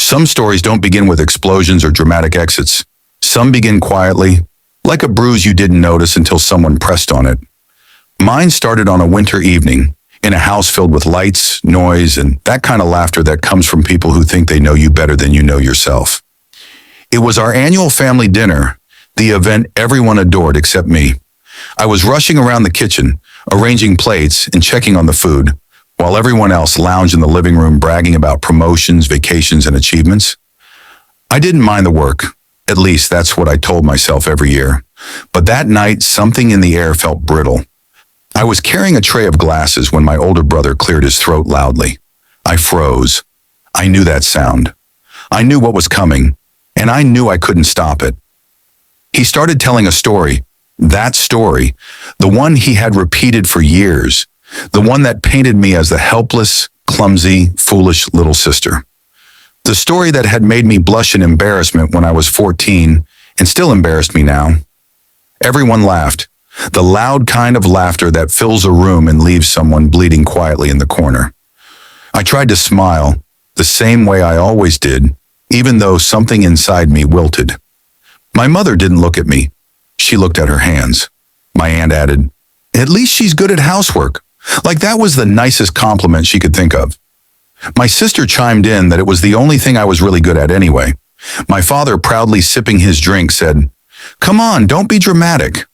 Some stories don't begin with explosions or dramatic exits. Some begin quietly, like a bruise you didn't notice until someone pressed on it. Mine started on a winter evening, in a house filled with lights, noise, and that kind of laughter that comes from people who think they know you better than you know yourself. It was our annual family dinner, the event everyone adored except me. I was rushing around the kitchen, arranging plates and checking on the food, while everyone else lounged in the living room bragging about promotions, vacations, and achievements. I didn't mind the work. At least that's what I told myself every year. But that night, something in the air felt brittle. I was carrying a tray of glasses when my older brother cleared his throat loudly. I froze. I knew that sound. I knew what was coming, and I knew I couldn't stop it. He started telling a story. That story, the one he had repeated for years, the one that painted me as the helpless, clumsy, foolish little sister. The story that had made me blush in embarrassment when I was 14 and still embarrassed me now. Everyone laughed, the loud kind of laughter that fills a room and leaves someone bleeding quietly in the corner. I tried to smile, the same way I always did, even though something inside me wilted. My mother didn't look at me. She looked at her hands. My aunt added, "At least she's good at housework." Like that was the nicest compliment she could think of. My sister chimed in that it was the only thing I was really good at anyway. My father, proudly sipping his drink, said, "Come on, don't be dramatic."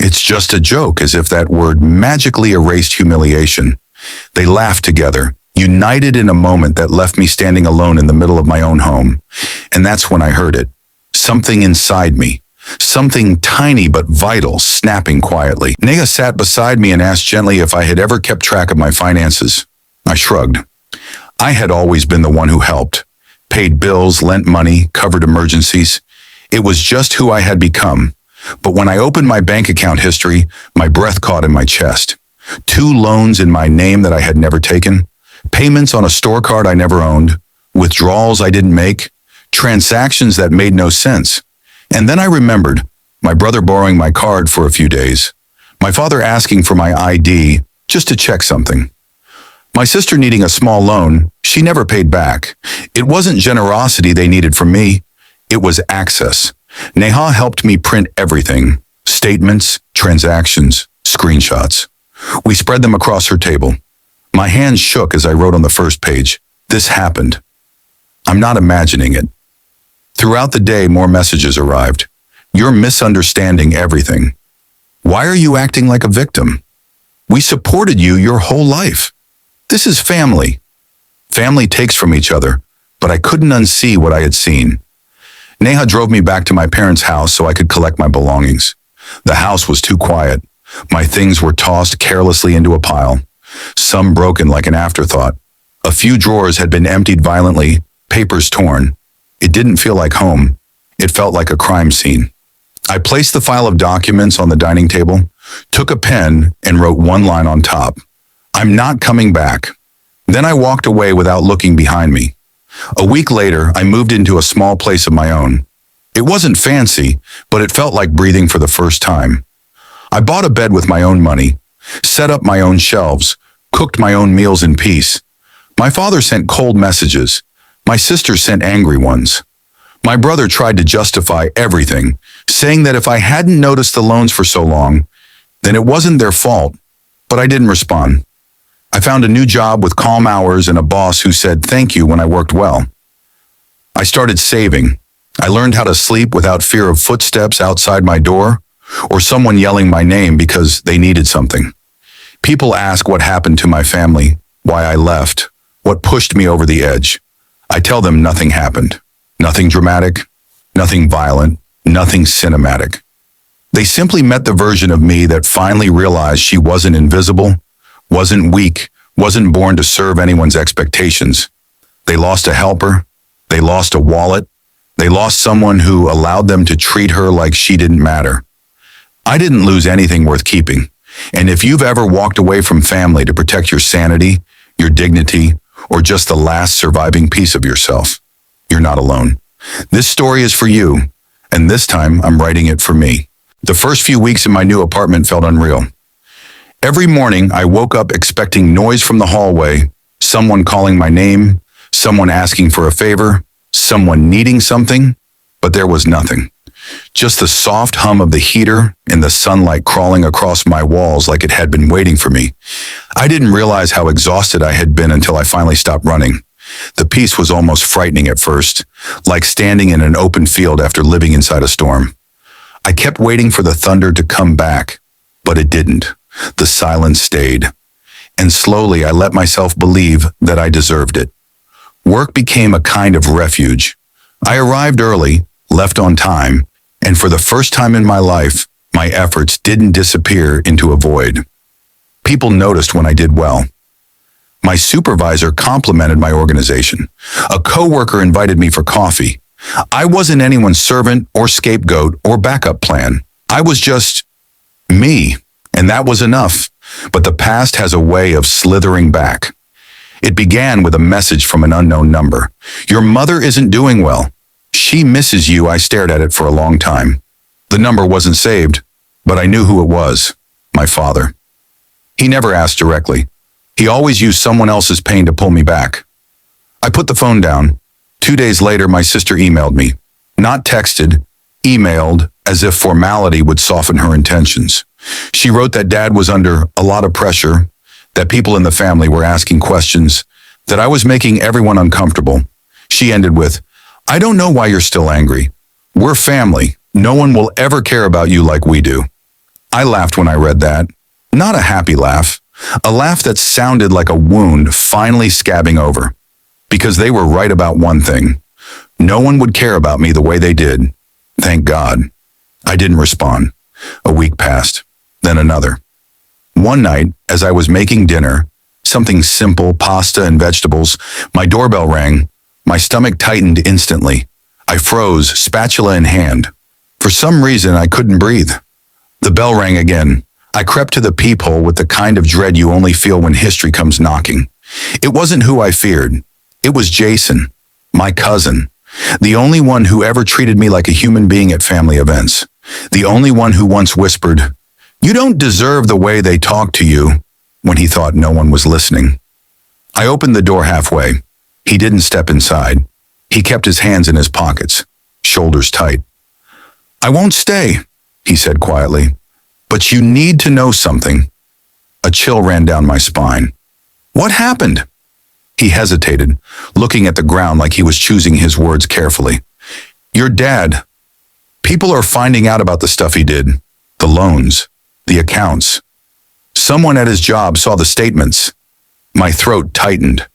It's just a joke, as if that word magically erased humiliation. They laughed together, united in a moment that left me standing alone in the middle of my own home. And that's when I heard it. Something inside me. Something tiny but vital, snapping quietly. Neha sat beside me and asked gently if I had ever kept track of my finances. I shrugged. I had always been the one who helped. Paid bills, lent money, covered emergencies. It was just who I had become. But when I opened my bank account history, my breath caught in my chest. 2 loans in my name that I had never taken. Payments on a store card I never owned. Withdrawals I didn't make. Transactions that made no sense. And then I remembered, my brother borrowing my card for a few days, my father asking for my ID just to check something, my sister needing a small loan she never paid back. It wasn't generosity they needed from me, it was access. Neha helped me print everything, statements, transactions, screenshots. We spread them across her table. My hands shook as I wrote on the first page, "This happened." I'm not imagining it. Throughout the day, more messages arrived. "You're misunderstanding everything. Why are you acting like a victim? We supported you your whole life. This is family." Family takes from each other, but I couldn't unsee what I had seen. Neha drove me back to my parents' house so I could collect my belongings. The house was too quiet. My things were tossed carelessly into a pile, some broken like an afterthought. A few drawers had been emptied violently, papers torn. It didn't feel like home. It felt like a crime scene. I placed the file of documents on the dining table, took a pen, and wrote one line on top. "I'm not coming back." Then I walked away without looking behind me. A week later, I moved into a small place of my own. It wasn't fancy, but it felt like breathing for the first time. I bought a bed with my own money, set up my own shelves, cooked my own meals in peace. My father sent cold messages. My sister sent angry ones. My brother tried to justify everything, saying that if I hadn't noticed the loans for so long, then it wasn't their fault, but I didn't respond. I found a new job with calm hours and a boss who said thank you when I worked well. I started saving. I learned how to sleep without fear of footsteps outside my door or someone yelling my name because they needed something. People ask what happened to my family, why I left, what pushed me over the edge. I tell them nothing happened. Nothing dramatic, nothing violent, nothing cinematic. They simply met the version of me that finally realized she wasn't invisible, wasn't weak, wasn't born to serve anyone's expectations. They lost a helper. They lost a wallet. They lost someone who allowed them to treat her like she didn't matter. I didn't lose anything worth keeping. And if you've ever walked away from family to protect your sanity, your dignity, or just the last surviving piece of yourself, you're not alone. This story is for you, and this time I'm writing it for me. The first few weeks in my new apartment felt unreal. Every morning I woke up expecting noise from the hallway, someone calling my name, someone asking for a favor, someone needing something, but there was nothing. Just the soft hum of the heater and the sunlight crawling across my walls like it had been waiting for me. I didn't realize how exhausted I had been until I finally stopped running. The peace was almost frightening at first, like standing in an open field after living inside a storm. I kept waiting for the thunder to come back, but it didn't. The silence stayed. And slowly I let myself believe that I deserved it. Work became a kind of refuge. I arrived early, left on time, and for the first time in my life, my efforts didn't disappear into a void. People noticed when I did well. My supervisor complimented my organization. A coworker invited me for coffee. I wasn't anyone's servant or scapegoat or backup plan. I was just me, and that was enough. But the past has a way of slithering back. It began with a message from an unknown number. Your mother isn't doing well. She misses you. I stared at it for a long time. The number wasn't saved, but I knew who it was. My father. He never asked directly. He always used someone else's pain to pull me back. I put the phone down. 2 days later, my sister emailed me. Not texted, emailed, as if formality would soften her intentions. She wrote that Dad was under a lot of pressure, that people in the family were asking questions, that I was making everyone uncomfortable. She ended with, I don't know why you're still angry. We're family. No one will ever care about you like we do. I laughed when I read that. Not a happy laugh. A laugh that sounded like a wound finally scabbing over. Because they were right about one thing. No one would care about me the way they did. Thank God. I didn't respond. A week passed. Then another. One night, as I was making dinner, something simple, pasta and vegetables, my doorbell rang. My stomach tightened instantly. I froze, spatula in hand. For some reason, I couldn't breathe. The bell rang again. I crept to the peephole with the kind of dread you only feel when history comes knocking. It wasn't who I feared. It was Jason, my cousin, the only one who ever treated me like a human being at family events. The only one who once whispered, you don't deserve the way they talk to you, when he thought no one was listening. I opened the door halfway. He didn't step inside. He kept his hands in his pockets, shoulders tight. I won't stay, he said quietly, but you need to know something. A chill ran down my spine. What happened? He hesitated, looking at the ground like he was choosing his words carefully. Your dad. People are finding out about the stuff he did. The loans. The accounts. Someone at his job saw the statements. My throat tightened.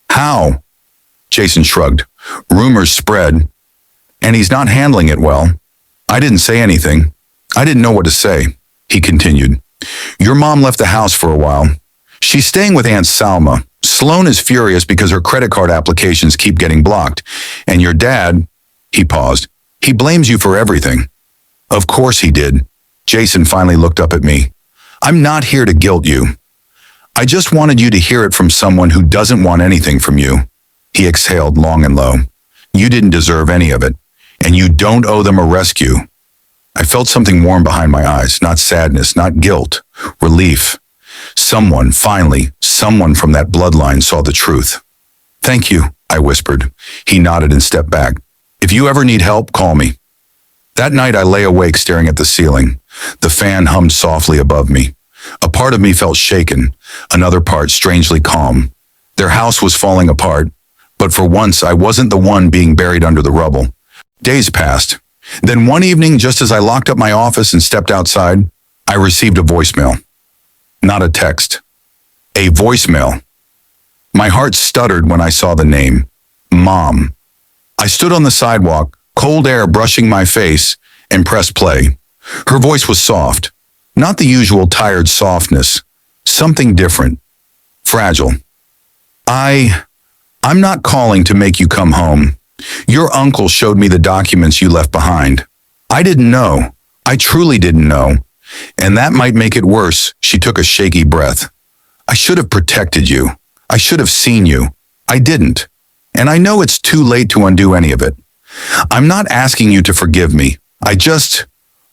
How? Jason shrugged. Rumors spread, and he's not handling it well. I didn't say anything. I didn't know what to say. He continued. Your mom left the house for a while. She's staying with Aunt Salma. Sloan is furious because her credit card applications keep getting blocked. And your dad, he paused, he blames you for everything. Of course he did. Jason finally looked up at me. I'm not here to guilt you. I just wanted you to hear it from someone who doesn't want anything from you. He exhaled long and low. You didn't deserve any of it, and you don't owe them a rescue. I felt something warm behind my eyes, not sadness, not guilt, relief. Someone, finally, someone from that bloodline saw the truth. Thank you, I whispered. He nodded and stepped back. If you ever need help, call me. That night I lay awake staring at the ceiling. The fan hummed softly above me. A part of me felt shaken, another part strangely calm. Their house was falling apart, but for once I wasn't the one being buried under the rubble. Days passed. Then one evening, just as I locked up my office and stepped outside, I received a voicemail. Not a text. A voicemail. My heart stuttered when I saw the name. Mom. I stood on the sidewalk, cold air brushing my face, and pressed play. Her voice was soft. Not the usual tired softness. Something different. Fragile. I'm not calling to make you come home. Your uncle showed me the documents you left behind. I didn't know. I truly didn't know. And that might make it worse. She took a shaky breath. I should have protected you. I should have seen you. I didn't. And I know it's too late to undo any of it. I'm not asking you to forgive me. I just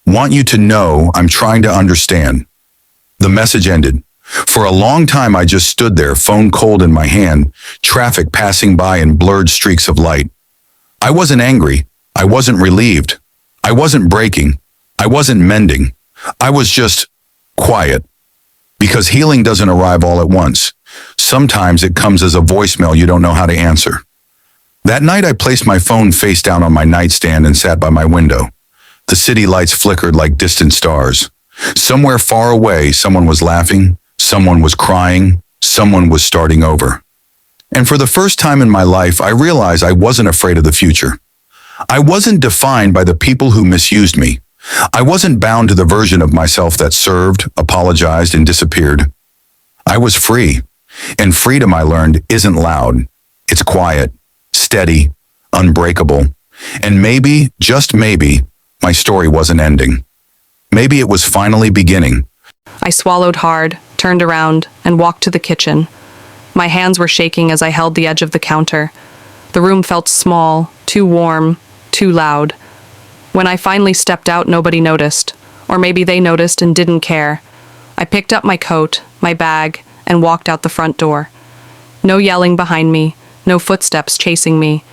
want you to know I'm trying to understand. The message ended. For a long time I just stood there, phone cold in my hand, traffic passing by in blurred streaks of light. I wasn't angry. I wasn't relieved. I wasn't breaking. I wasn't mending. I was just quiet. Because healing doesn't arrive all at once. Sometimes it comes as a voicemail you don't know how to answer. That night I placed my phone face down on my nightstand and sat by my window. The city lights flickered like distant stars. Somewhere far away, someone was laughing, someone was crying, someone was starting over. And for the first time in my life, I realized I wasn't afraid of the future. I wasn't defined by the people who misused me. I wasn't bound to the version of myself that served, apologized, and disappeared. I was free. And freedom, I learned, isn't loud. It's quiet, steady, unbreakable. And maybe, just maybe, my story wasn't ending. Maybe it was finally beginning. I swallowed hard, turned around, and walked to the kitchen. My hands were shaking as I held the edge of the counter. The room felt small, too warm, too loud. When I finally stepped out, nobody noticed. Or maybe they noticed and didn't care. I picked up my coat, my bag, and walked out the front door. No yelling behind me, no footsteps chasing me.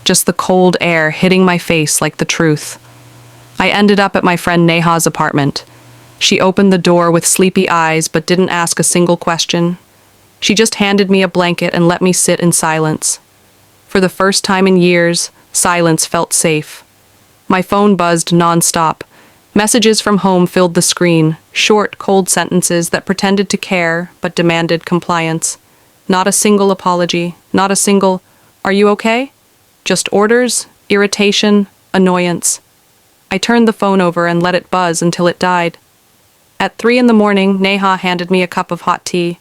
Just the cold air hitting my face like the truth. I ended up at my friend Neha's apartment. She opened the door with sleepy eyes but didn't ask a single question. She just handed me a blanket and let me sit in silence. For the first time in years, silence felt safe. My phone buzzed nonstop. Messages from home filled the screen, short, cold sentences that pretended to care but demanded compliance. Not a single apology, not a single, "Are you okay?" Just orders, irritation, annoyance. I turned the phone over and let it buzz until it died. At 3 in the morning, Neha handed me a cup of hot tea.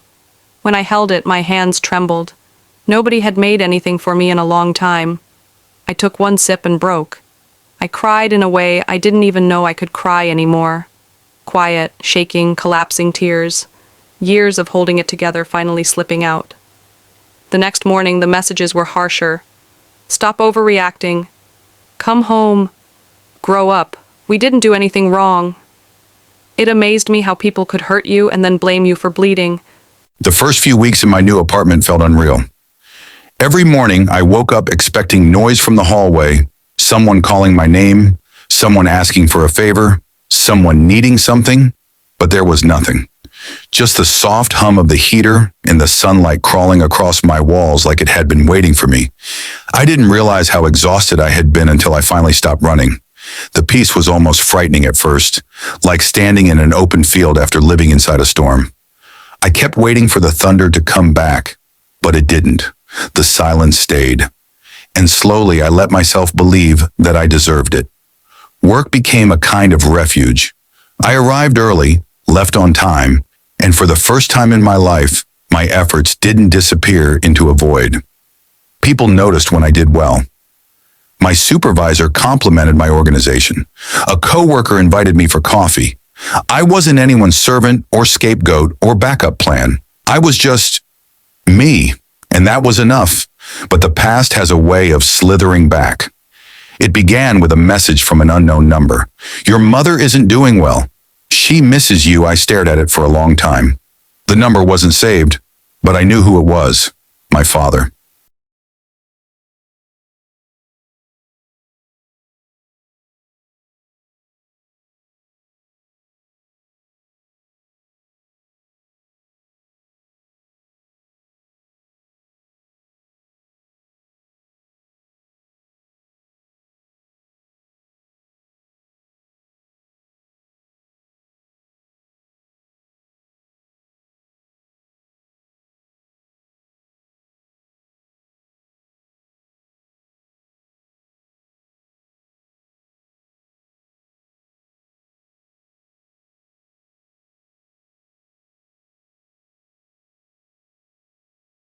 When I held it, my hands trembled. Nobody had made anything for me in a long time. I took one sip and broke. I cried in a way I didn't even know I could cry anymore. Quiet, shaking, collapsing tears. Years of holding it together finally slipping out. The next morning, the messages were harsher. "Stop overreacting. Come home. Grow up. We didn't do anything wrong." It amazed me how people could hurt you and then blame you for bleeding. The first few weeks in my new apartment felt unreal. Every morning, I woke up expecting noise from the hallway, someone calling my name, someone asking for a favor, someone needing something, but there was nothing. Just the soft hum of the heater and the sunlight crawling across my walls like it had been waiting for me. I didn't realize how exhausted I had been until I finally stopped running. The peace was almost frightening at first, like standing in an open field after living inside a storm. I kept waiting for the thunder to come back, but it didn't. The silence stayed. And slowly I let myself believe that I deserved it. Work became a kind of refuge. I arrived early, left on time, and for the first time in my life, my efforts didn't disappear into a void. People noticed when I did well. My supervisor complimented my organization. A coworker invited me for coffee. I wasn't anyone's servant or scapegoat or backup plan. I was just me, and that was enough. But the past has a way of slithering back. It began with a message from an unknown number. "Your mother isn't doing well. She misses you." I stared at it for a long time. The number wasn't saved, but I knew who it was. My father.